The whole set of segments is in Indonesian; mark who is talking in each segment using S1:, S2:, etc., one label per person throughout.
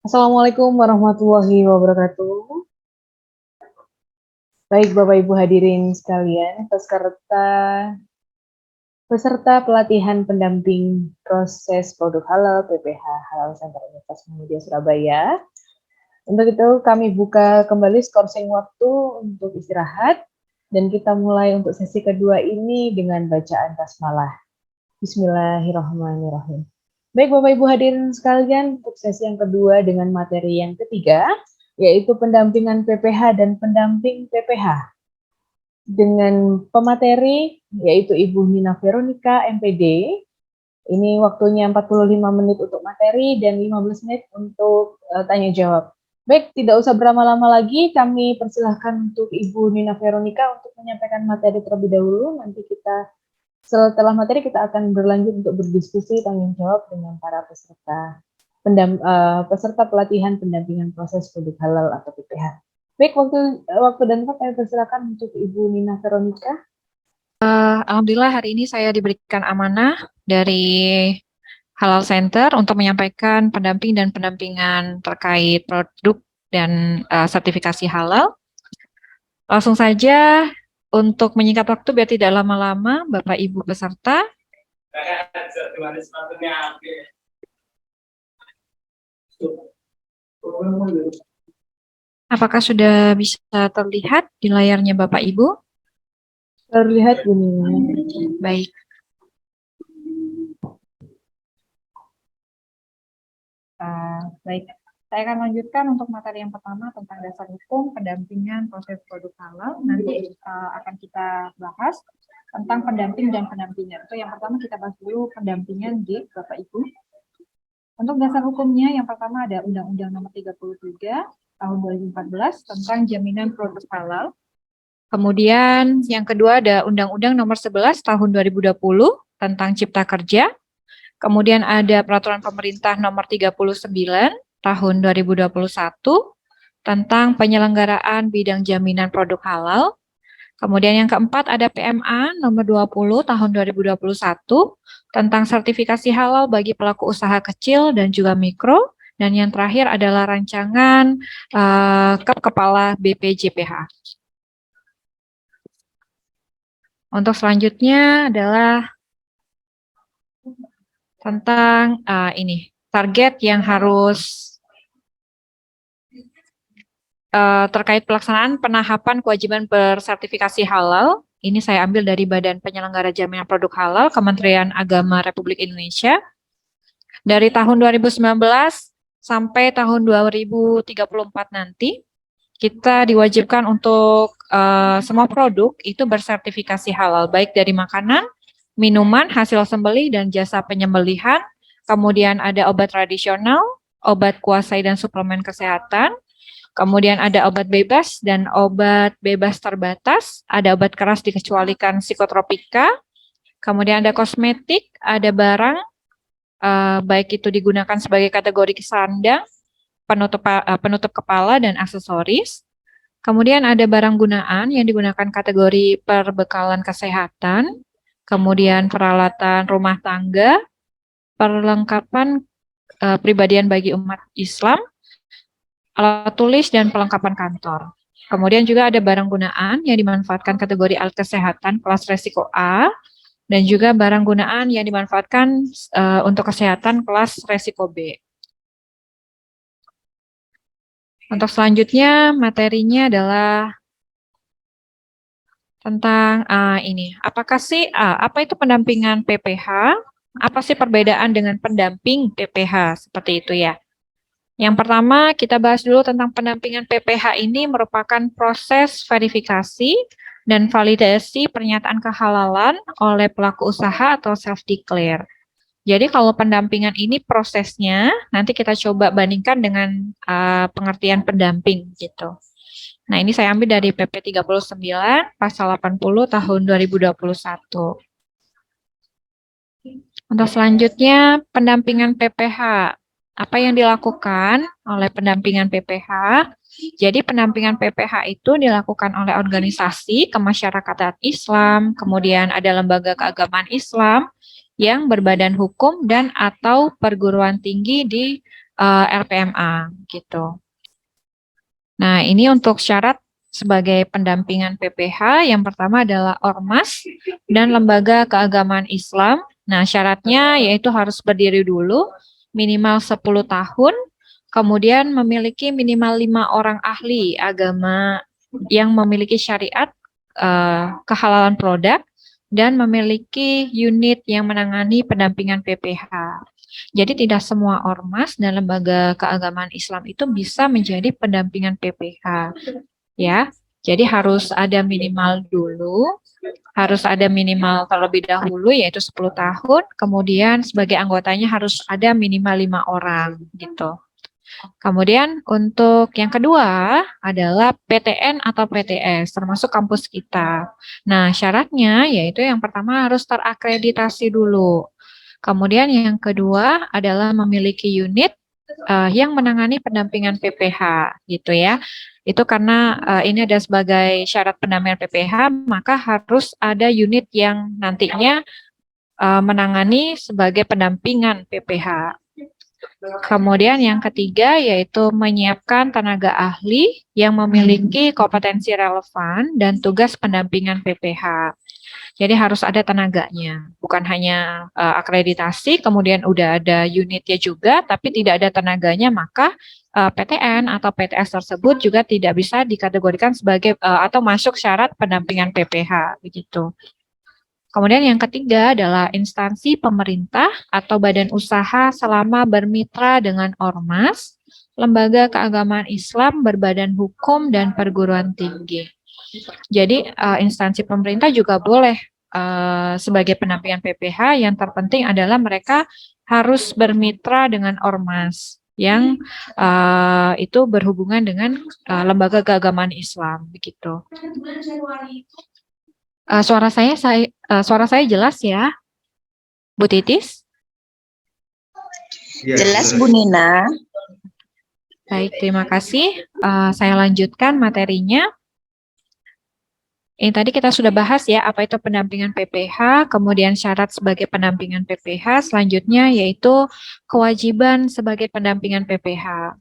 S1: Assalamualaikum warahmatullahi wabarakatuh. Baik Bapak Ibu hadirin sekalian, peserta pelatihan pendamping proses produk halal PPH Halal Center Universitas Muhammadiyah Surabaya. Untuk itu kami buka kembali skorsing waktu untuk istirahat dan kita mulai untuk sesi kedua ini dengan bacaan basmalah. Bismillahirrahmanirrahim. Baik Bapak Ibu hadirin sekalian, untuk sesi yang kedua dengan materi yang ketiga, yaitu pendampingan PPH dan pendamping PPH. Dengan pemateri, yaitu Ibu Nina Veronica, MPD. Ini waktunya 45 menit untuk materi dan 15 menit untuk tanya jawab. Baik, tidak usah berlama-lama lagi, kami persilahkan untuk Ibu Nina Veronica untuk menyampaikan materi terlebih dahulu. Nanti kita setelah materi kita akan berlanjut untuk berdiskusi tanya jawab dengan para peserta pelatihan pendampingan proses produk halal atau PPH. Baik, waktu dan tempat saya persilakan untuk Ibu Nina Veronica.
S2: Alhamdulillah hari ini saya diberikan amanah dari Halal Center untuk menyampaikan pendamping dan pendampingan terkait produk dan sertifikasi halal. Langsung saja untuk menyingkat waktu biar tidak lama-lama, Bapak Ibu peserta. Apakah sudah bisa terlihat di layarnya Bapak Ibu?
S1: Terlihat ini.
S2: Baik. Baik. Saya akan lanjutkan untuk materi yang pertama tentang dasar hukum pendampingan proses produk halal. Nanti akan kita bahas tentang pendamping dan pendampingan. Itu yang pertama kita bahas dulu pendampingan di Bapak Ibu. Untuk dasar hukumnya yang pertama ada Undang-Undang Nomor 33 Tahun 2014 tentang jaminan produk halal. Kemudian yang kedua ada Undang-Undang Nomor 11 Tahun 2020 tentang Cipta Kerja. Kemudian ada Peraturan Pemerintah Nomor 39 Tahun 2021 tentang penyelenggaraan bidang jaminan produk halal. Kemudian yang keempat ada PMA Nomor 20 Tahun 2021 tentang sertifikasi halal bagi pelaku usaha kecil dan juga mikro. Dan yang terakhir adalah rancangan Kepala BPJPH. Untuk selanjutnya adalah tentang target yang harus terkait pelaksanaan penahapan kewajiban bersertifikasi halal. Ini saya ambil dari Badan Penyelenggara Jaminan Produk Halal Kementerian Agama Republik Indonesia. Dari tahun 2019 sampai tahun 2034 nanti, kita diwajibkan untuk semua produk itu bersertifikasi halal, baik dari makanan, minuman, hasil sembelih, dan jasa penyembelihan. Kemudian ada obat tradisional, obat kuasai dan suplemen kesehatan. Kemudian ada obat bebas dan obat bebas terbatas. Ada obat keras dikecualikan psikotropika. Kemudian ada kosmetik, ada barang, baik itu digunakan sebagai kategori sandang, penutup kepala, dan aksesoris. Kemudian ada barang gunaan yang digunakan kategori perbekalan kesehatan, kemudian peralatan rumah tangga, perlengkapan pribadian bagi umat Islam, alat tulis, dan pelengkapan kantor. Kemudian juga ada barang gunaan yang dimanfaatkan kategori alat kesehatan kelas resiko A, dan juga barang gunaan yang dimanfaatkan untuk kesehatan kelas resiko B. Untuk selanjutnya, materinya adalah tentang apakah sih apa itu pendampingan PPH? Apa sih perbedaan dengan pendamping PPH? Seperti itu ya. Yang pertama, kita bahas dulu tentang pendampingan PPH ini merupakan proses verifikasi dan validasi pernyataan kehalalan oleh pelaku usaha atau self-declare. Jadi kalau pendampingan ini prosesnya, nanti kita coba bandingkan dengan pengertian pendamping gitu. Nah, ini saya ambil dari PP 39 Pasal 80 Tahun 2021. Untuk selanjutnya, pendampingan PPH. Apa yang dilakukan oleh pendampingan PPH? Jadi pendampingan PPH itu dilakukan oleh organisasi kemasyarakatan Islam, kemudian ada lembaga keagamaan Islam yang berbadan hukum dan atau perguruan tinggi di LPMA gitu. Nah, ini untuk syarat sebagai pendampingan PPH, yang pertama adalah ormas dan lembaga keagamaan Islam. Nah, syaratnya yaitu harus berdiri dulu, minimal 10 tahun, kemudian memiliki minimal 5 orang ahli agama yang memiliki syariat kehalalan produk, dan memiliki unit yang menangani pendampingan PPH. Jadi tidak semua ormas dan lembaga keagamaan Islam itu bisa menjadi pendampingan PPH, ya. Jadi harus ada minimal dulu, harus ada minimal terlebih dahulu yaitu 10 tahun, kemudian sebagai anggotanya harus ada minimal 5 orang gitu. Kemudian untuk yang kedua adalah PTN atau PTS, termasuk kampus kita. Nah, syaratnya yaitu yang pertama harus terakreditasi dulu. Kemudian yang kedua adalah memiliki unit yang menangani pendampingan PPH gitu ya. Itu karena ini ada sebagai syarat pendampingan PPH, maka harus ada unit yang nantinya menangani sebagai pendampingan PPH. Kemudian yang ketiga yaitu menyiapkan tenaga ahli yang memiliki kompetensi relevan dan tugas pendampingan PPH. Jadi harus ada tenaganya, bukan hanya akreditasi, kemudian udah ada unitnya juga, tapi tidak ada tenaganya, maka PTN atau PTS tersebut juga tidak bisa dikategorikan sebagai atau masuk syarat pendampingan PPH, begitu. Kemudian yang ketiga adalah instansi pemerintah atau badan usaha selama bermitra dengan ormas, lembaga keagamaan Islam, berbadan hukum, dan perguruan tinggi. Jadi instansi pemerintah juga boleh sebagai pendampingan PPH, yang terpenting adalah mereka harus bermitra dengan ormas yang itu berhubungan dengan lembaga keagamaan Islam, begitu. Suara saya jelas ya, Bu Titis?
S3: Jelas Bu Nina.
S2: Baik, terima kasih. Saya lanjutkan materinya. Ini tadi kita sudah bahas ya, apa itu pendampingan PPH, kemudian syarat sebagai pendampingan PPH, selanjutnya yaitu kewajiban sebagai pendampingan PPH.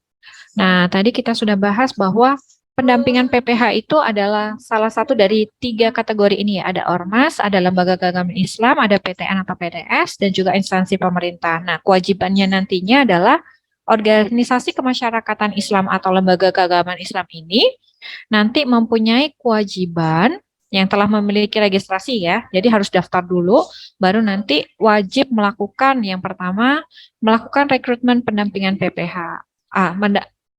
S2: Nah, tadi kita sudah bahas bahwa pendampingan PPH itu adalah salah satu dari 3 kategori ini ya. Ada ormas, ada lembaga keagamaan Islam, ada PTN atau PTS, dan juga instansi pemerintah. Nah, kewajibannya nantinya adalah organisasi kemasyarakatan Islam atau lembaga keagamaan Islam ini nanti mempunyai kewajiban yang telah memiliki registrasi ya. Jadi harus daftar dulu, baru nanti wajib melakukan yang pertama, melakukan rekrutmen pendampingan PPH.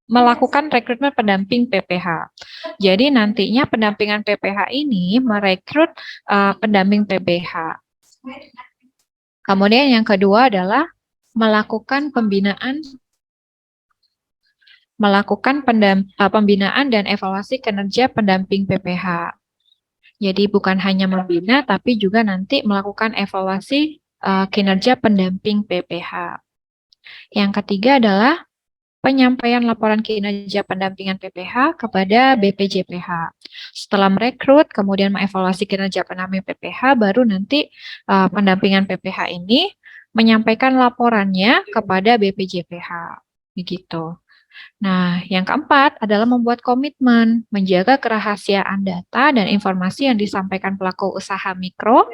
S2: Melakukan rekrutmen pendamping PPH. Jadi nantinya pendampingan PPH ini merekrut pendamping PPH. Kemudian yang kedua adalah melakukan pembinaan dan evaluasi kinerja pendamping PPH. Jadi bukan hanya membina, tapi juga nanti melakukan evaluasi kinerja pendamping PPH. Yang ketiga adalah penyampaian laporan kinerja pendampingan PPH kepada BPJPH. Setelah merekrut, kemudian mengevaluasi kinerja pendamping PPH, baru nanti pendampingan PPH ini menyampaikan laporannya kepada BPJPH. Begitu. Nah, yang keempat adalah membuat komitmen, menjaga kerahasiaan data dan informasi yang disampaikan pelaku usaha mikro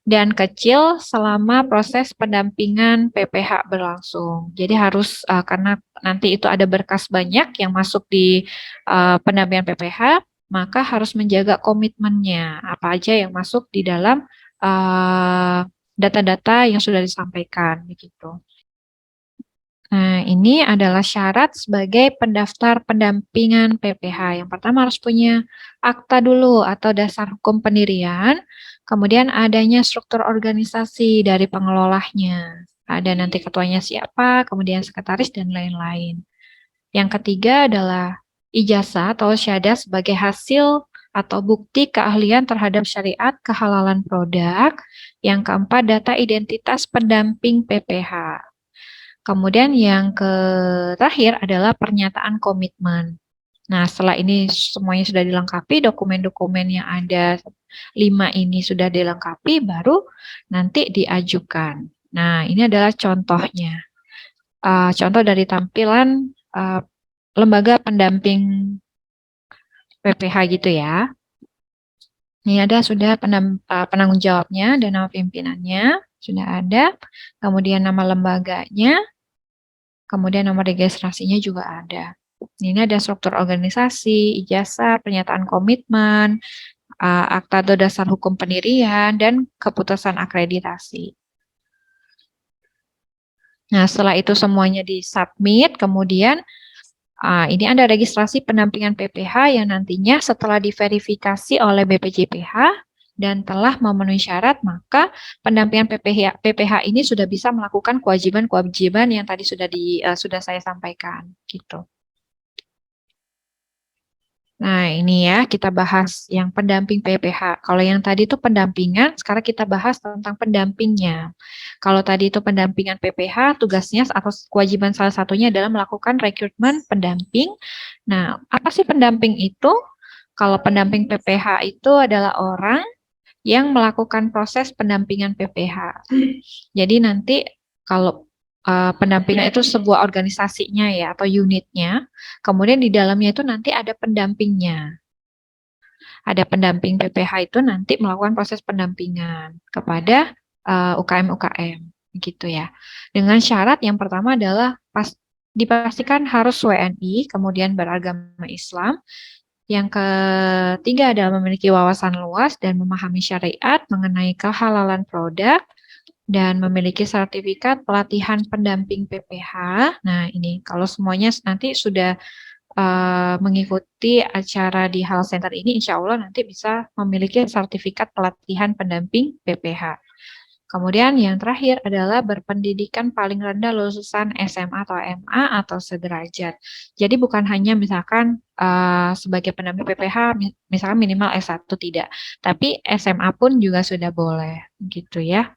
S2: dan kecil selama proses pendampingan PPH berlangsung. Jadi harus, karena nanti itu ada berkas banyak yang masuk di pendampingan PPH, maka harus menjaga komitmennya, apa aja yang masuk di dalam data-data yang sudah disampaikan, begitu. Nah, ini adalah syarat sebagai pendaftar pendampingan PPH. Yang pertama harus punya akta dulu atau dasar hukum pendirian, kemudian adanya struktur organisasi dari pengelolanya. Ada nanti ketuanya siapa, kemudian sekretaris, dan lain-lain. Yang ketiga adalah ijazah atau syahadah sebagai hasil atau bukti keahlian terhadap syariat kehalalan produk. Yang keempat, data identitas pendamping PPH. Kemudian yang terakhir adalah pernyataan komitmen. Nah, setelah ini semuanya sudah dilengkapi, dokumen-dokumen yang ada 5 ini sudah dilengkapi, baru nanti diajukan. Nah, ini adalah contohnya. contoh dari tampilan lembaga pendamping PPH gitu ya. Ini ada sudah penanggung jawabnya dan nama pimpinannya, sudah ada. Kemudian nama lembaganya, kemudian nomor registrasinya juga ada. Ini ada struktur organisasi, ijazah, pernyataan komitmen, akta atau dasar hukum pendirian, dan keputusan akreditasi. Nah, setelah itu semuanya disubmit, kemudian ini ada registrasi pendampingan PPH yang nantinya setelah diverifikasi oleh BPJPH dan telah memenuhi syarat, maka pendampingan PPH ini sudah bisa melakukan kewajiban-kewajiban yang tadi sudah saya sampaikan, gitu. Nah, ini ya, kita bahas yang pendamping PPH. Kalau yang tadi itu pendampingan, sekarang kita bahas tentang pendampingnya. Kalau tadi itu pendampingan PPH, tugasnya atau kewajiban salah satunya adalah melakukan rekrutmen pendamping. Nah, apa sih pendamping itu? Kalau pendamping PPH itu adalah orang yang melakukan proses pendampingan PPH. Jadi nanti kalau pendampingan itu sebuah organisasinya ya atau unitnya, kemudian di dalamnya itu nanti ada pendampingnya. Ada pendamping PPH itu nanti melakukan proses pendampingan kepada UKM-UKM gitu ya. Dengan syarat yang pertama adalah dipastikan harus WNI, kemudian beragama Islam. Yang ketiga adalah memiliki wawasan luas dan memahami syariat mengenai kehalalan produk dan memiliki sertifikat pelatihan pendamping PPH. Nah, ini kalau semuanya nanti sudah mengikuti acara di Halal Center ini, insya Allah nanti bisa memiliki sertifikat pelatihan pendamping PPH. Kemudian yang terakhir adalah berpendidikan paling rendah lulusan SMA atau MA atau sederajat. Jadi bukan hanya misalkan sebagai pendamping PPH, misalkan minimal S1 tidak, tapi SMA pun juga sudah boleh, gitu ya.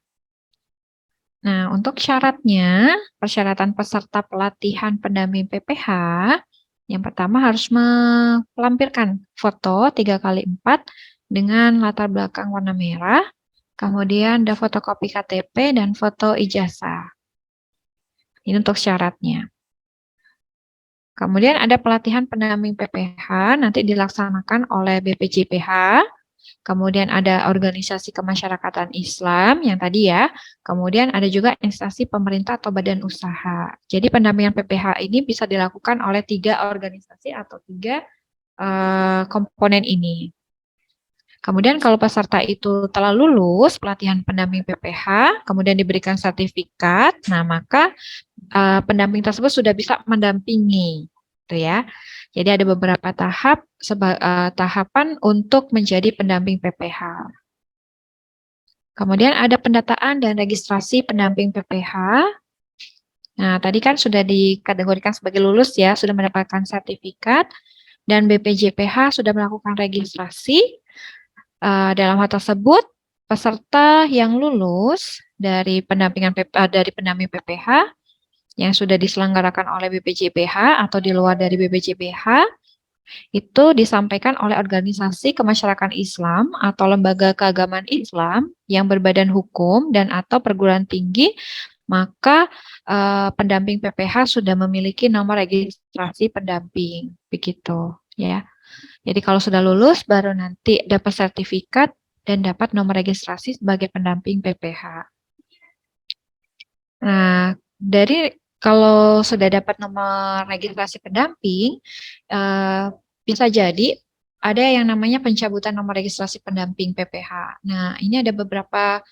S2: Nah, untuk syaratnya, persyaratan peserta pelatihan pendamping PPH, yang pertama harus melampirkan foto 3x4 dengan latar belakang warna merah, kemudian ada fotokopi KTP dan foto ijazah. Ini untuk syaratnya. Kemudian ada pelatihan pendamping PPH, nanti dilaksanakan oleh BPJPH, kemudian ada organisasi kemasyarakatan Islam yang tadi ya, kemudian ada juga instansi pemerintah atau badan usaha. Jadi pendampingan PPH ini bisa dilakukan oleh 3 organisasi atau 3 komponen ini. Kemudian kalau peserta itu telah lulus pelatihan pendamping PPH, kemudian diberikan sertifikat, nah maka pendamping tersebut sudah bisa mendampingi, gitu ya. Jadi ada beberapa tahapan untuk menjadi pendamping PPH. Kemudian ada pendataan dan registrasi pendamping PPH. Nah, tadi kan sudah dikategorikan sebagai lulus ya, sudah mendapatkan sertifikat, dan BPJPH sudah melakukan registrasi. Dalam hal tersebut, peserta yang lulus dari pendamping PPH yang sudah diselenggarakan oleh BPJPH atau di luar dari BPJPH itu disampaikan oleh organisasi kemasyarakatan Islam atau lembaga keagamaan Islam yang berbadan hukum dan atau perguruan tinggi, maka pendamping PPH sudah memiliki nomor registrasi pendamping, begitu ya. Jadi kalau sudah lulus baru nanti dapat sertifikat dan dapat nomor registrasi sebagai pendamping PPH. Nah, kalau sudah dapat nomor registrasi pendamping, bisa jadi ada yang namanya pencabutan nomor registrasi pendamping PPH. Nah, ini ada beberapa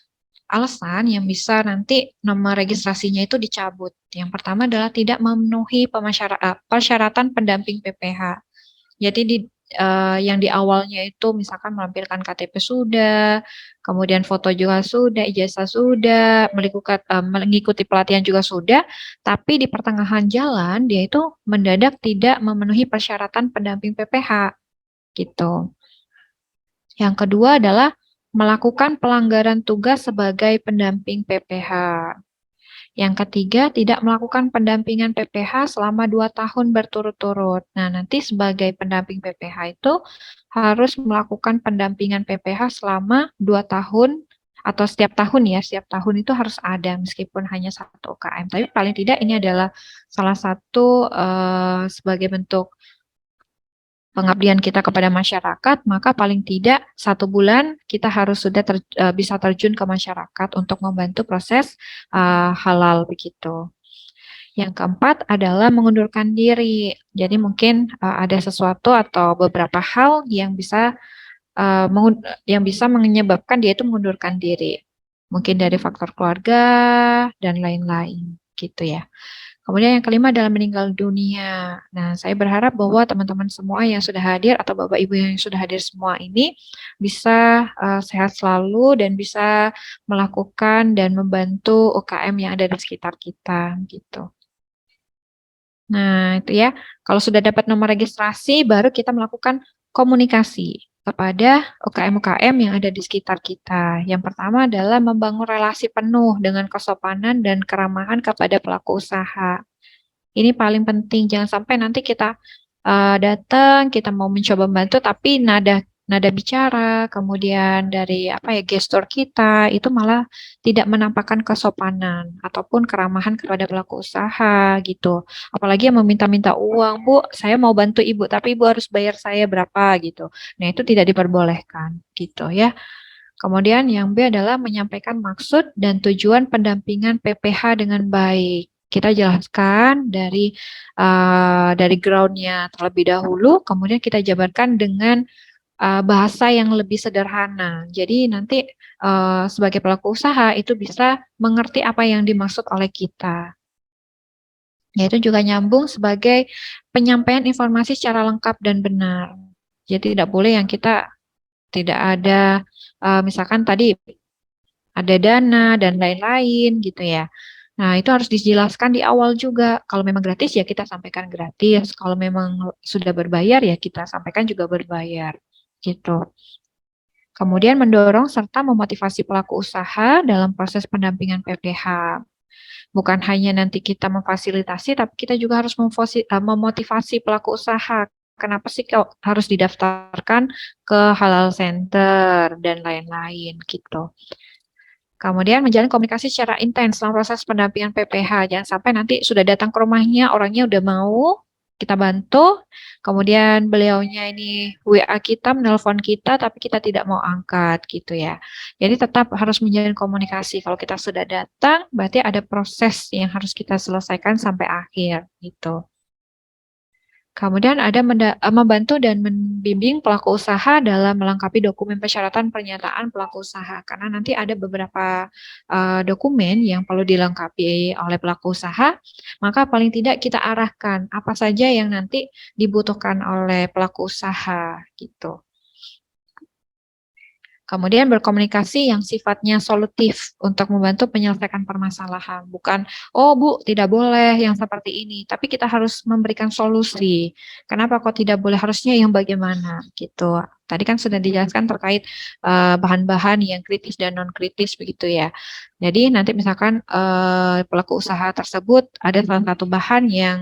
S2: alasan yang bisa nanti nomor registrasinya itu dicabut. Yang pertama adalah tidak memenuhi persyaratan pendamping PPH. Jadi yang di awalnya itu misalkan melampirkan KTP sudah, kemudian foto juga sudah, ijazah sudah, mengikuti pelatihan juga sudah, tapi di pertengahan jalan dia itu mendadak tidak memenuhi persyaratan pendamping PPH, gitu. Yang kedua adalah melakukan pelanggaran tugas sebagai pendamping PPH. Yang ketiga, tidak melakukan pendampingan PPH selama 2 tahun berturut-turut. Nah, nanti sebagai pendamping PPH itu harus melakukan pendampingan PPH selama 2 tahun atau setiap tahun ya, setiap tahun itu harus ada meskipun hanya 1 UKM. Tapi paling tidak ini adalah salah satu sebagai bentuk pengabdian kita kepada masyarakat, maka paling tidak 1 bulan kita harus sudah bisa terjun ke masyarakat untuk membantu proses halal begitu. Yang keempat adalah mengundurkan diri. Jadi mungkin ada sesuatu atau beberapa hal yang bisa menyebabkan dia itu mengundurkan diri. Mungkin dari faktor keluarga dan lain-lain gitu ya. Kemudian yang kelima adalah meninggal dunia. Nah, saya berharap bahwa teman-teman semua yang sudah hadir atau Bapak Ibu yang sudah hadir semua ini bisa sehat selalu dan bisa melakukan dan membantu UKM yang ada di sekitar kita gitu. Nah, itu ya. Kalau sudah dapat nomor registrasi, baru kita melakukan komunikasi kepada UKM-UKM yang ada di sekitar kita. Yang pertama adalah membangun relasi penuh dengan kesopanan dan keramahan kepada pelaku usaha. Ini paling penting, jangan sampai nanti kita datang, kita mau mencoba membantu, tapi nada bicara, kemudian dari gestur kita itu malah tidak menampakkan kesopanan ataupun keramahan kepada pelaku usaha gitu. Apalagi yang meminta-minta uang, Bu, saya mau bantu Ibu, tapi Ibu harus bayar saya berapa gitu. Nah, itu tidak diperbolehkan gitu ya. Kemudian yang B adalah menyampaikan maksud dan tujuan pendampingan PPH dengan baik. Kita jelaskan dari ground-nya terlebih dahulu, kemudian kita jabarkan dengan bahasa yang lebih sederhana. Jadi nanti sebagai pelaku usaha itu bisa mengerti apa yang dimaksud oleh kita. Yaitu juga nyambung sebagai penyampaian informasi secara lengkap dan benar. Jadi tidak boleh yang kita tidak ada misalkan tadi ada dana dan lain-lain gitu ya. Nah, itu harus dijelaskan di awal juga. Kalau memang gratis ya kita sampaikan gratis. Kalau memang sudah berbayar ya kita sampaikan juga berbayar. Gitu. Kemudian mendorong serta memotivasi pelaku usaha dalam proses pendampingan PPH. Bukan hanya nanti kita memfasilitasi, tapi kita juga harus memotivasi pelaku usaha. Kenapa sih harus didaftarkan ke Halal Center dan lain-lain gitu. Kemudian menjalin komunikasi secara intens dalam proses pendampingan PPH. Jangan sampai nanti sudah datang ke rumahnya, orangnya udah mau, kita bantu, kemudian beliaunya ini WA kita, menelpon kita, tapi kita tidak mau angkat gitu ya. Jadi tetap harus menjalin komunikasi. Kalau kita sudah datang, berarti ada proses yang harus kita selesaikan sampai akhir gitu. Kemudian ada membantu dan membimbing pelaku usaha dalam melengkapi dokumen persyaratan pernyataan pelaku usaha. Karena nanti ada beberapa dokumen yang perlu dilengkapi oleh pelaku usaha, maka paling tidak kita arahkan apa saja yang nanti dibutuhkan oleh pelaku usaha gitu. Kemudian berkomunikasi yang sifatnya solutif untuk membantu menyelesaikan permasalahan. Bukan, oh Bu, tidak boleh yang seperti ini. Tapi kita harus memberikan solusi. Kenapa kok tidak boleh? Harusnya yang bagaimana? Gitu. Tadi kan sudah dijelaskan terkait bahan-bahan yang kritis dan non-kritis begitu ya. Jadi nanti misalkan pelaku usaha tersebut ada salah satu bahan yang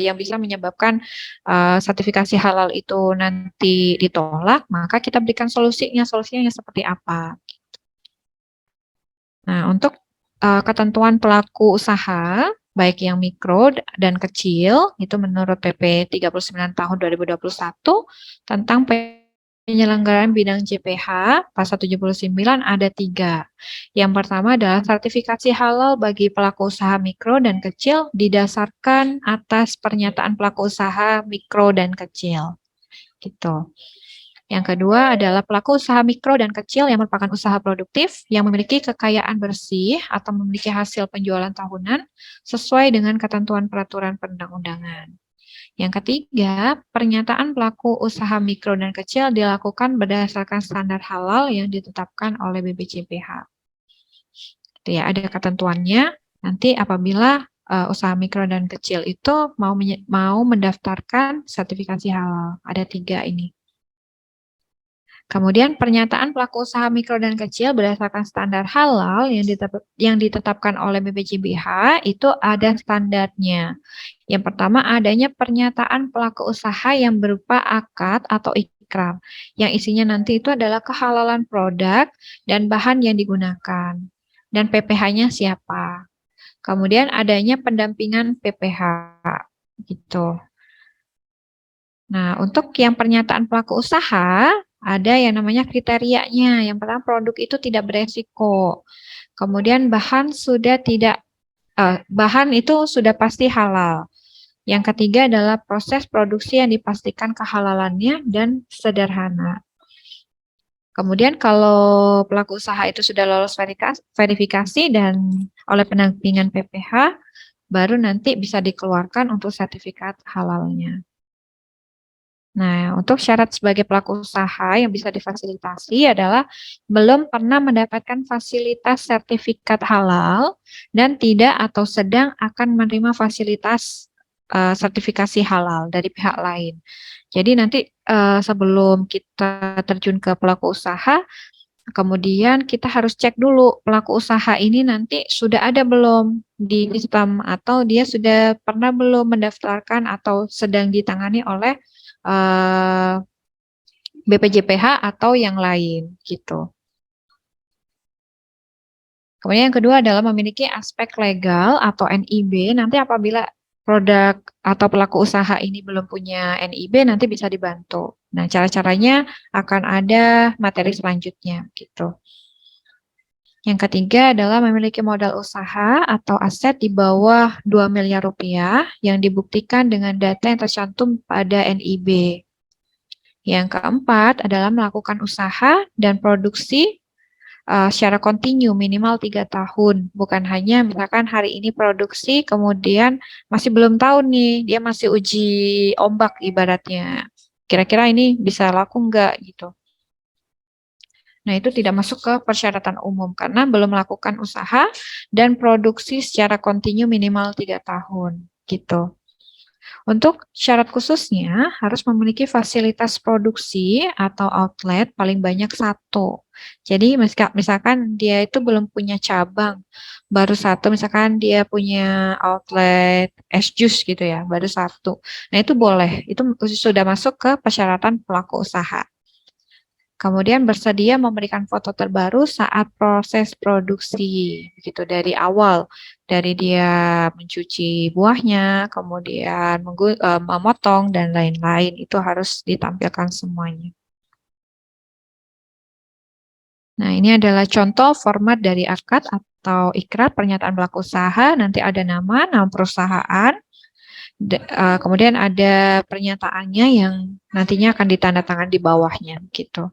S2: yang bisa menyebabkan sertifikasi halal itu nanti ditolak, maka kita berikan solusinya seperti apa. Nah, untuk ketentuan pelaku usaha, baik yang mikro dan kecil, itu menurut PP 39 tahun 2021 tentang penyelenggaraan bidang JPH, pasal 79 ada 3. Yang pertama adalah sertifikasi halal bagi pelaku usaha mikro dan kecil didasarkan atas pernyataan pelaku usaha mikro dan kecil. Gitu. Yang kedua adalah pelaku usaha mikro dan kecil yang merupakan usaha produktif yang memiliki kekayaan bersih atau memiliki hasil penjualan tahunan sesuai dengan ketentuan peraturan perundang-undangan. Yang ketiga, pernyataan pelaku usaha mikro dan kecil dilakukan berdasarkan standar halal yang ditetapkan oleh BPJPH. Itu ya, ada ketentuannya. Nanti apabila usaha mikro dan kecil itu mau mendaftarkan sertifikasi halal, ada 3 ini. Kemudian pernyataan pelaku usaha mikro dan kecil berdasarkan standar halal yang ditetapkan oleh BPJPH itu ada standarnya. Yang pertama adanya pernyataan pelaku usaha yang berupa akad atau ikrar, yang isinya nanti itu adalah kehalalan produk dan bahan yang digunakan, dan PPH-nya siapa. Kemudian adanya pendampingan PPH, gitu. Nah, untuk yang pernyataan pelaku usaha, ada yang namanya kriterianya. Yang pertama, produk itu tidak beresiko. Kemudian bahan itu sudah pasti halal. Yang ketiga adalah proses produksi yang dipastikan kehalalannya dan sederhana. Kemudian kalau pelaku usaha itu sudah lolos verifikasi dan oleh pendampingan PPH, baru nanti bisa dikeluarkan untuk sertifikat halalnya. Nah, untuk syarat sebagai pelaku usaha yang bisa difasilitasi adalah belum pernah mendapatkan fasilitas sertifikat halal dan tidak atau sedang akan menerima fasilitas sertifikasi halal dari pihak lain. Jadi nanti sebelum kita terjun ke pelaku usaha, kemudian kita harus cek dulu pelaku usaha ini nanti sudah ada belum di sistem atau dia sudah pernah belum mendaftarkan atau sedang ditangani oleh BPJPH atau yang lain gitu. Kemudian yang kedua adalah memiliki aspek legal atau NIB. Nanti apabila produk atau pelaku usaha ini belum punya NIB, nanti bisa dibantu. Nah, cara-caranya akan ada materi selanjutnya gitu. Yang ketiga adalah memiliki modal usaha atau aset di bawah 2 miliar rupiah yang dibuktikan dengan data yang tercantum pada NIB. Yang keempat adalah melakukan usaha dan produksi secara kontinu minimal 3 tahun. Bukan hanya misalkan hari ini produksi, kemudian masih belum tahu nih, dia masih uji ombak ibaratnya. Kira-kira ini bisa laku nggak gitu. Nah, itu tidak masuk ke persyaratan umum karena belum melakukan usaha dan produksi secara kontinu minimal 3 tahun gitu. Untuk syarat khususnya harus memiliki fasilitas produksi atau outlet paling banyak satu. Jadi misalkan dia itu belum punya cabang, baru satu, misalkan dia punya outlet es jus gitu ya, baru satu. Nah itu boleh, itu sudah masuk ke persyaratan pelaku usaha. Kemudian bersedia memberikan foto terbaru saat proses produksi, gitu dari awal, dari dia mencuci buahnya, kemudian memotong dan lain-lain, itu harus ditampilkan semuanya. Nah, ini adalah contoh format dari akad atau ikrar pernyataan pelaku usaha. Nanti ada nama perusahaan, kemudian ada pernyataannya yang nantinya akan ditandatangan di bawahnya, gitu.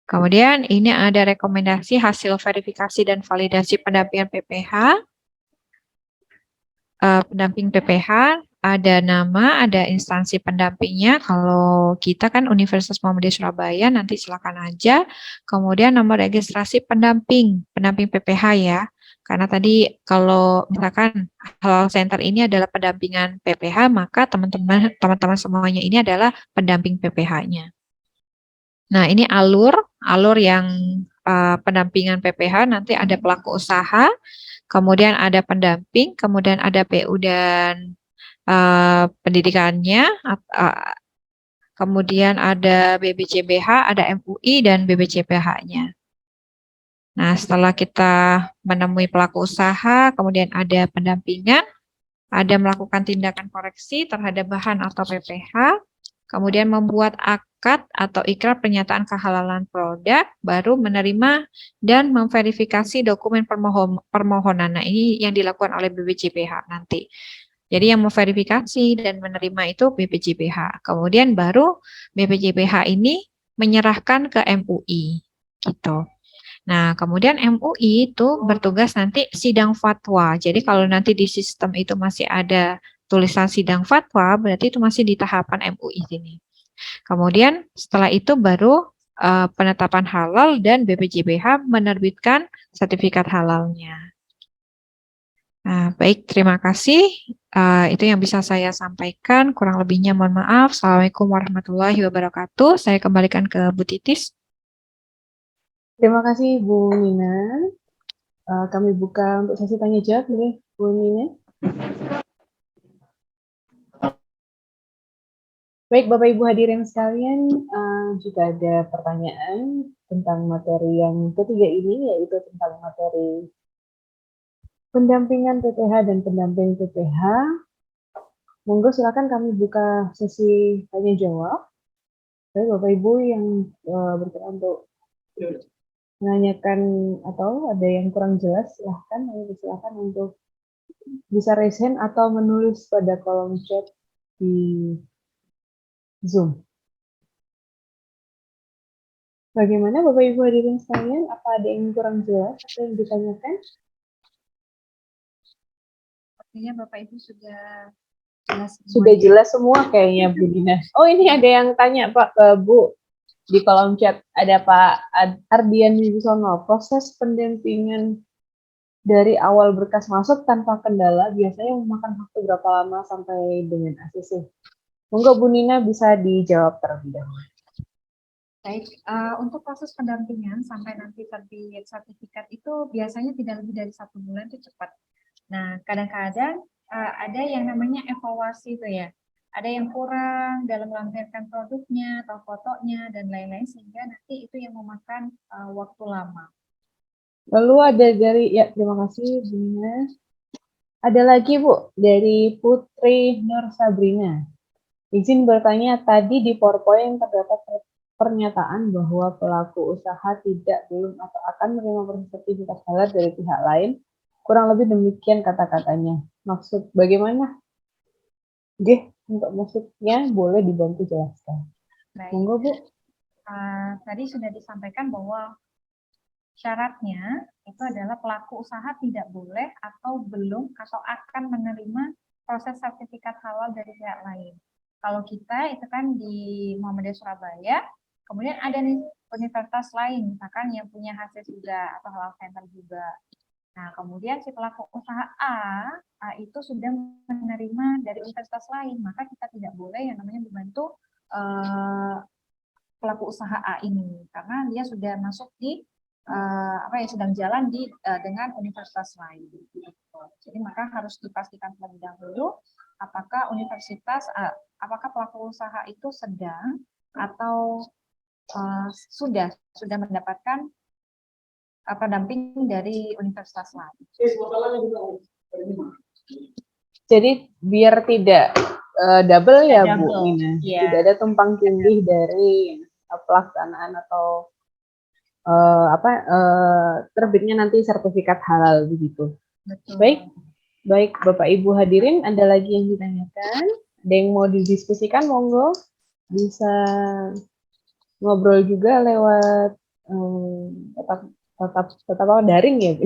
S2: Kemudian ini ada rekomendasi hasil verifikasi dan validasi pendampingan PPH. Pendamping PPH, ada nama, ada instansi pendampingnya. Kalau kita kan Universitas Muhammadiyah Surabaya, nanti silakan aja. Kemudian nomor registrasi pendamping PPH ya. Karena tadi kalau misalkan Halal Center ini adalah pendampingan PPH, maka teman-teman semuanya ini adalah pendamping PPH-nya. Nah, ini alur yang pendampingan PPH, nanti ada pelaku usaha, kemudian ada pendamping, kemudian ada PU dan pendidikannya, kemudian ada BBCBH, ada MUI dan BBCPH-nya. Nah, setelah kita menemui pelaku usaha, kemudian ada pendampingan, ada melakukan tindakan koreksi terhadap bahan atau PPH, kemudian membuat akad atau ikrar pernyataan kehalalan produk, baru menerima dan memverifikasi dokumen permohonan. Nah, ini yang dilakukan oleh BPJPH nanti. Jadi yang memverifikasi dan menerima itu BPJPH. Kemudian baru BPJPH ini menyerahkan ke MUI. Gitu. Nah, kemudian MUI itu bertugas nanti sidang fatwa. Jadi kalau nanti di sistem itu masih ada tulisan sidang fatwa, berarti itu masih di tahapan MUI sini. Kemudian setelah itu baru penetapan halal dan BPJPH menerbitkan sertifikat halalnya. Nah, baik, terima kasih. Itu yang bisa saya sampaikan. Kurang lebihnya mohon maaf. Assalamualaikum warahmatullahi wabarakatuh. Saya kembalikan ke Bu Titis.
S1: Terima kasih Bu Nina. Kami buka untuk sesi tanya jawab nih, Bu Nina. Baik, Bapak Ibu hadirin sekalian, jika ada pertanyaan tentang materi yang ketiga ini, yaitu tentang materi pendampingan PPH dan pendamping PPH, monggo silakan kami buka sesi tanya jawab. Baik, Bapak Ibu yang berkenan untuk menanyakan atau ada yang kurang jelas, silakan untuk bisa raise hand atau menulis pada kolom chat di Zoom. Bagaimana Bapak Ibu hadirin sekalian? Apa ada yang kurang jelas atau yang ditanyakan?
S2: Sepertinya Bapak Ibu sudah
S1: Sudah jelas semua kayaknya Bu Dina. Oh, ini ada yang tanya Pak Bu di kolom chat. Ada Pak Ardian Wibisono. Proses pendampingan dari awal berkas masuk tanpa kendala biasanya memakan waktu berapa lama sampai dengan ACC? Monggo Bu Nina bisa dijawab terlebih dahulu.
S2: Baik, untuk proses pendampingan sampai nanti terbit sertifikat itu biasanya tidak lebih dari 1 bulan, itu cepat. Nah, kadang-kadang ada yang namanya evaluasi itu ya. Ada yang kurang dalam melampirkan produknya atau fotonya dan lain-lain, sehingga nanti itu yang memakan waktu lama.
S1: Lalu ada dari, ya terima kasih Bu Nina. Ada lagi Bu, dari Putri Nur Sabrina. Izin bertanya, tadi di PowerPoint terdapat pernyataan bahwa pelaku usaha tidak, belum, atau akan menerima proses sertifikat halal dari pihak lain. Kurang lebih demikian kata-katanya. Maksud bagaimana? Oke, untuk maksudnya boleh dibantu jelaskan.
S2: Baik.
S1: Monggo Bu.
S2: Tadi sudah disampaikan bahwa syaratnya itu adalah pelaku usaha tidak boleh atau belum atau akan menerima proses sertifikat halal dari pihak lain. Kalau kita itu kan di Muhammadiyah Surabaya, kemudian ada nih universitas lain, misalkan yang punya hasil juga atau halal center juga. Nah, kemudian si pelaku usaha A itu sudah menerima dari universitas lain, maka kita tidak boleh yang namanya membantu pelaku usaha A ini, karena dia sudah masuk di sedang jalan di dengan universitas lain. Jadi maka harus dipastikan terlebih dahulu apakah apakah pelaku usaha itu sedang atau sudah mendapatkan pendamping dari universitas lain.
S1: Jadi biar tidak double ya Bu Nina, tidak ada tumpang tindih dari pelaksanaan atau terbitnya nanti sertifikat halal begitu.
S2: Betul.
S1: Baik Bapak Ibu hadirin, ada lagi yang ditanyakan? Ada yang mau didiskusikan, monggo bisa ngobrol juga lewat tetap daring ya Bu.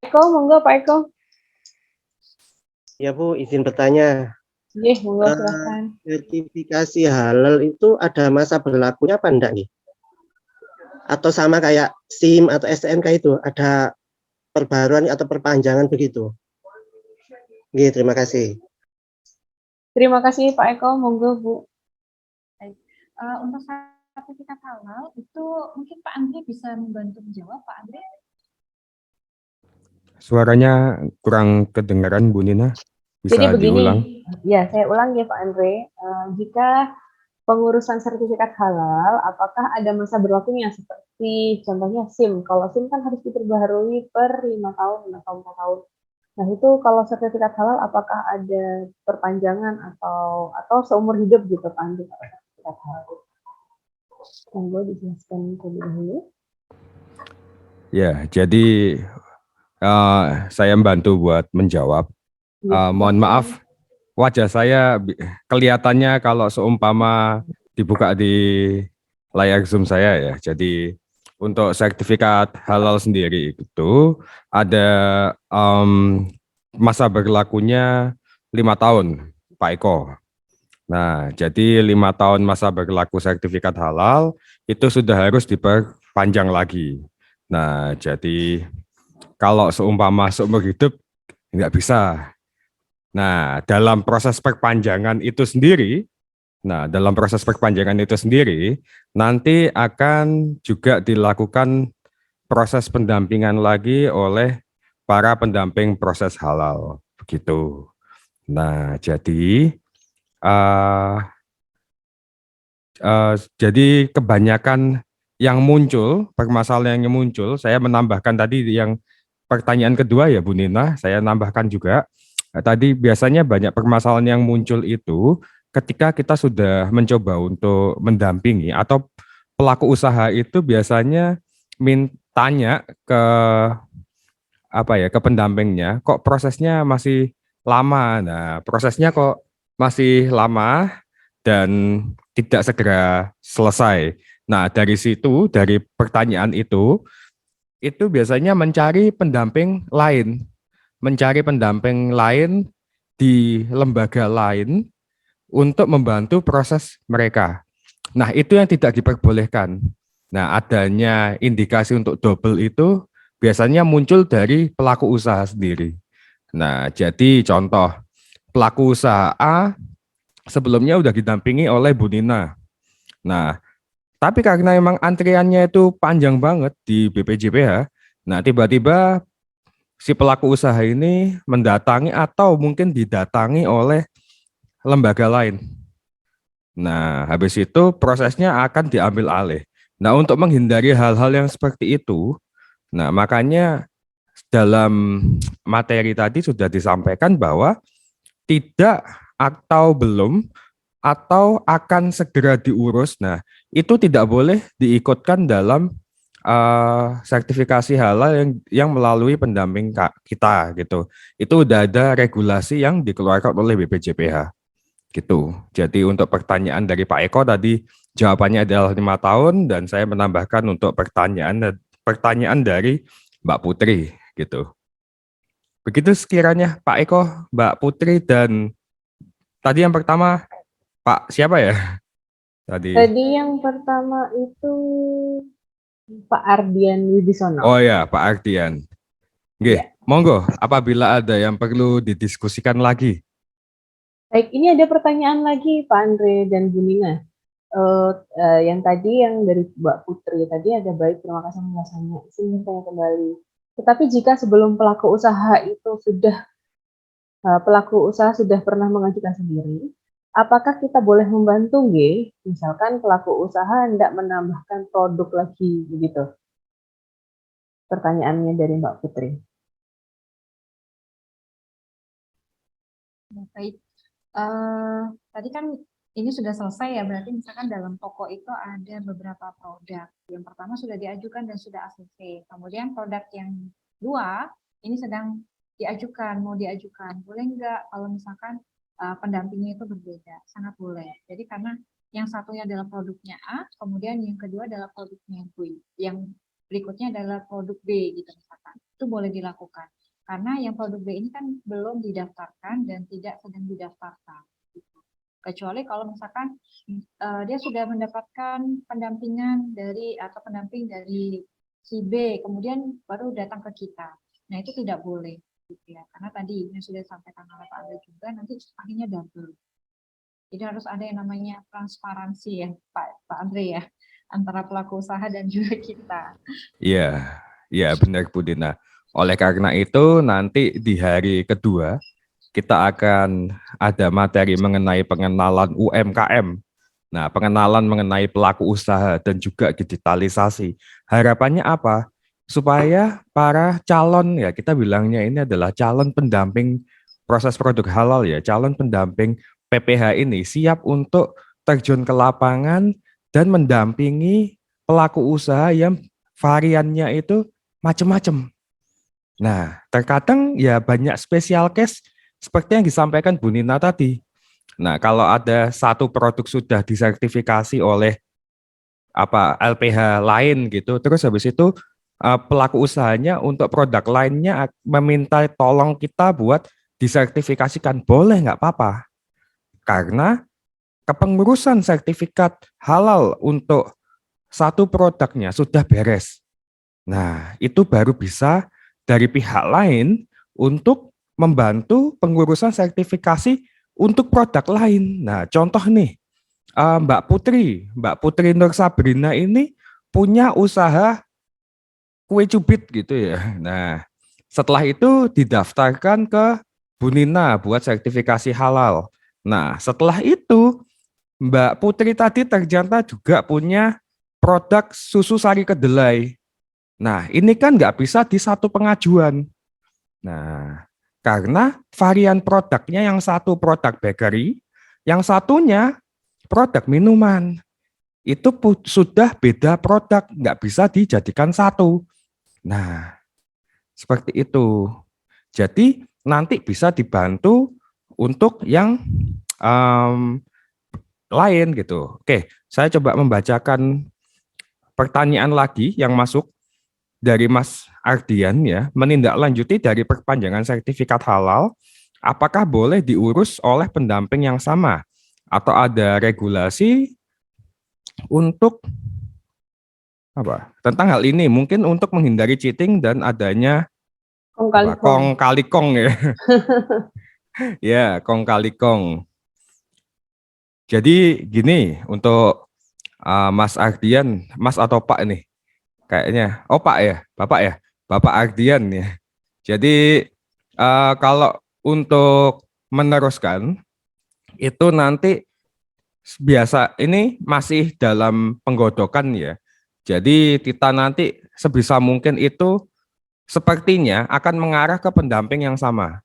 S1: Eko, monggo Pak Eko.
S3: Ya Bu, izin bertanya.
S1: Iya, monggo silakan.
S3: Sertifikasi halal itu ada masa berlakunya apa enggak nih? Atau sama kayak SIM atau STNK itu, ada perbaruan atau perpanjangan begitu? Oke, terima kasih.
S1: Terima kasih Pak Eko, monggo Bu.
S2: Untuk sertifikat halal itu mungkin Pak Andri bisa membantu menjawab, Pak Andri.
S4: Suaranya kurang kedengaran Bu Nina. Bisa
S1: jadi begini,
S4: diulang?
S1: Ya saya ulang ya Pak Andre. Jika pengurusan sertifikat halal, apakah ada masa berlakunya seperti contohnya SIM? Kalau SIM kan harus diperbaharui per 5 tahun atau 4 tahun. Nah itu kalau sertifikat halal apakah ada perpanjangan atau seumur hidup gitu Pak Andre kalau sertifikat halal? Monggo dijelaskan terlebih dahulu.
S4: Ya, jadi saya membantu buat menjawab. Mohon maaf, wajah saya kelihatannya kalau seumpama dibuka di layar Zoom saya ya. Jadi untuk sertifikat halal sendiri itu ada masa berlakunya 5 tahun, Pak Eko. Nah, jadi 5 tahun masa berlaku sertifikat halal itu sudah harus diperpanjang lagi. Nah, jadi kalau seumpama seumur hidup nggak bisa. Nah, dalam proses perpanjangan itu sendiri, nanti akan juga dilakukan proses pendampingan lagi oleh para pendamping proses halal, begitu. Nah, jadi eh, jadi kebanyakan yang muncul, permasalahan yang muncul, saya menambahkan tadi yang pertanyaan kedua ya Bu Nina, saya nambahkan juga, tadi biasanya banyak permasalahan yang muncul itu ketika kita sudah mencoba untuk mendampingi atau pelaku usaha itu biasanya tanya ke apa ya, ke pendampingnya, kok prosesnya masih lama. Nah, prosesnya kok masih lama dan tidak segera selesai. Nah, dari situ, dari pertanyaan itu biasanya mencari pendamping lain di lembaga lain untuk membantu proses mereka. Nah, itu yang tidak diperbolehkan. Nah, adanya indikasi untuk double itu biasanya muncul dari pelaku usaha sendiri. Nah, jadi contoh, pelaku usaha A sebelumnya udah didampingi oleh Bu Nina. Nah, tapi karena emang antriannya itu panjang banget di BPJPH, nah tiba-tiba si pelaku usaha ini mendatangi atau mungkin didatangi oleh lembaga lain. Nah, habis itu prosesnya akan diambil alih. Nah, untuk menghindari hal-hal yang seperti itu, nah makanya dalam materi tadi sudah disampaikan bahwa tidak atau belum atau akan segera diurus. Nah, itu tidak boleh diikutkan dalam sertifikasi halal yang melalui pendamping kita gitu. Itu udah ada regulasi yang dikeluarkan oleh BPJPH gitu. Jadi untuk pertanyaan dari Pak Eko tadi jawabannya adalah 5 tahun dan saya menambahkan untuk pertanyaan dari Mbak Putri gitu. Begitu sekiranya Pak Eko, Mbak Putri, dan tadi yang pertama Pak siapa ya? Tadi.
S1: Tadi yang pertama itu Pak Ardian Wibisono.
S4: Oh ya, Pak Ardian. Oke,
S1: Ya.
S4: monggo apabila ada yang perlu didiskusikan lagi.
S1: Baik, ini ada pertanyaan lagi Pak Andre dan Bu Nina. Yang tadi yang dari Mbak Putri tadi ada baik, terima kasih penjelasannya. Izin tanya kembali. Tetapi jika sebelum pelaku usaha sudah pernah mengajukan sendiri, apakah kita boleh membantu G? Misalkan pelaku usaha hendak menambahkan produk lagi begitu. Pertanyaannya dari Mbak Putri.
S2: Baik. Tadi kan ini sudah selesai ya, berarti misalkan dalam toko itu ada beberapa produk. Yang pertama sudah diajukan dan sudah ACC. Kemudian produk yang dua ini sedang mau diajukan. Boleh nggak kalau misalkan pendampingnya itu berbeda? Sangat boleh. Jadi karena yang satunya adalah produknya A, kemudian yang kedua adalah produknya B. Yang berikutnya adalah produk B gitu misalkan. Itu boleh dilakukan. Karena yang produk B ini kan belum didaftarkan dan tidak sedang didaftarkan. Gitu. Kecuali kalau misalkan dia sudah mendapatkan pendampingan pendamping dari si B, kemudian baru datang ke kita. Nah itu tidak boleh, gitu ya. Karena tadi yang sudah disampaikan oleh Pak Andre juga, nanti akhirnya double. Jadi harus ada yang namanya transparansi ya, Pak Andre ya, antara pelaku usaha dan juga kita.
S4: Iya, iya benar Bu Dina. Oleh karena itu nanti di hari kedua kita akan ada materi mengenai pengenalan UMKM. Nah, pengenalan mengenai pelaku usaha dan juga digitalisasi. Harapannya apa? Supaya para calon, ya kita bilangnya ini adalah calon pendamping proses produk halal ya, calon pendamping PPH ini siap untuk terjun ke lapangan dan mendampingi pelaku usaha yang variannya itu macam-macam. Nah, terkadang ya banyak spesial case seperti yang disampaikan Bu Nina tadi. Nah, kalau ada satu produk sudah disertifikasi oleh LPH lain gitu, terus habis itu pelaku usahanya untuk produk lainnya meminta tolong kita buat disertifikasikan, boleh nggak apa-apa. Karena kepengurusan sertifikat halal untuk satu produknya sudah beres. Nah, itu baru bisa dari pihak lain untuk membantu pengurusan sertifikasi untuk produk lain. Nah, contoh nih, Mbak Putri Nur Sabrina ini punya usaha kue cubit gitu ya. Nah, setelah itu didaftarkan ke Bu Nina buat sertifikasi halal. Nah, setelah itu Mbak Putri tadi ternyata juga punya produk susu sari kedelai. Nah, ini kan nggak bisa di satu pengajuan. Nah, karena varian produknya yang satu produk bakery, yang satunya produk minuman. Itu sudah beda produk, nggak bisa dijadikan satu. Nah, seperti itu. Jadi nanti bisa dibantu untuk yang em, lain gitu. Oke, saya coba membacakan pertanyaan lagi yang masuk dari Mas Ardian ya, menindaklanjuti dari perpanjangan sertifikat halal, apakah boleh diurus oleh pendamping yang sama atau ada regulasi untuk apa? Tentang hal ini mungkin untuk menghindari cheating dan adanya
S1: Kong kali kong.
S4: kong kali kong ya. Ya, kong kali kong. Jadi gini untuk Mas Ardian, Mas atau Pak ini kayaknya. Oh Pak ya, Bapak ya, Bapak Ardian ya. Jadi kalau untuk meneruskan itu nanti biasa ini masih dalam penggodokan ya. Jadi kita nanti sebisa mungkin itu sepertinya akan mengarah ke pendamping yang sama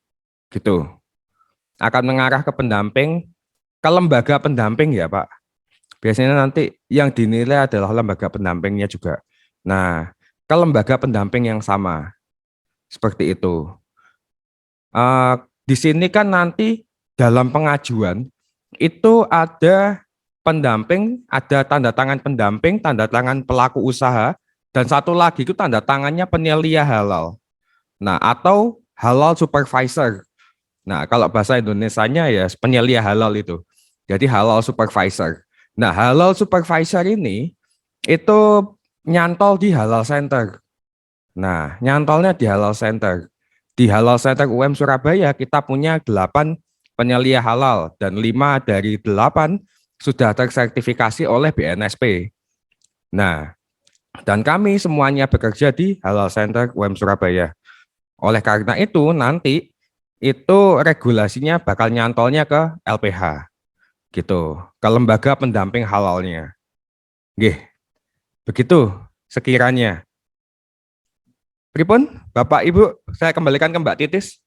S4: gitu. Akan mengarah ke pendamping, ke lembaga pendamping ya Pak. Biasanya nanti yang dinilai adalah lembaga pendampingnya juga. Nah, ke lembaga pendamping yang sama seperti itu. Di sini kan nanti dalam pengajuan itu ada pendamping, ada tanda tangan pendamping, tanda tangan pelaku usaha, dan satu lagi itu tanda tangannya penyelia halal. Nah, atau halal supervisor. Nah, kalau bahasa Indonesianya ya penyelia halal itu. Jadi halal supervisor. Nah, halal supervisor ini itu nyantol di halal center. Nah, nyantolnya di halal center. Di halal center UM Surabaya kita punya 8 penyelia halal dan 5 dari 8 sudah tersertifikasi oleh BNSP. Nah, dan kami semuanya bekerja di halal center UM Surabaya. Oleh karena itu nanti itu regulasinya bakal nyantolnya ke LPH gitu, ke lembaga pendamping halalnya. Nggih, begitu sekiranya. Pripun, Bapak Ibu, saya kembalikan ke Mbak Titis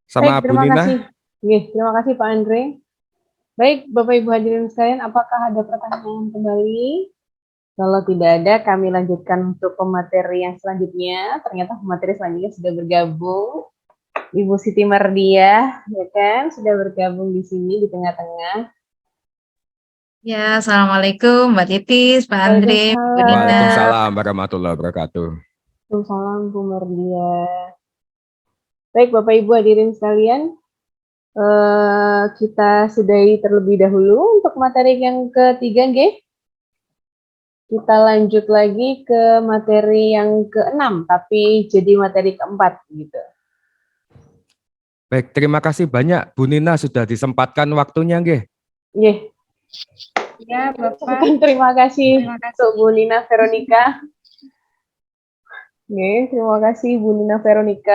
S4: sama
S1: Baik,
S4: Bu
S1: terima
S4: Nina.
S1: kasih. Oke, terima kasih Pak Andre. Baik, Bapak Ibu hadirin sekalian, apakah ada pertanyaan kembali? Kalau tidak ada, kami lanjutkan untuk pemateri yang selanjutnya. Ternyata pemateri selanjutnya sudah bergabung. Ibu Siti Mardiah, ya kan, sudah bergabung di sini di tengah-tengah.
S5: Ya, Assalamualaikum Mbak Titis, Pak Andre, Bu Nina.
S4: Waalaikumsalam warahmatullahi wabarakatuh.
S1: Waalaikumsalam Bu Mardiah. Baik, Bapak Ibu hadirin sekalian, kita sudahi terlebih dahulu untuk materi yang ketiga, nggih. Kita lanjut lagi ke materi yang ke-6, tapi jadi materi ke-4 gitu.
S4: Baik, terima kasih banyak Bu Nina sudah disempatkan waktunya, nggih.
S1: Nggih.
S5: Ya, Bapak.
S1: Terima kasih
S5: Terima kasih.
S1: untuk Bu Nina Veronica. Nggih, terima kasih Bu Nina Veronica.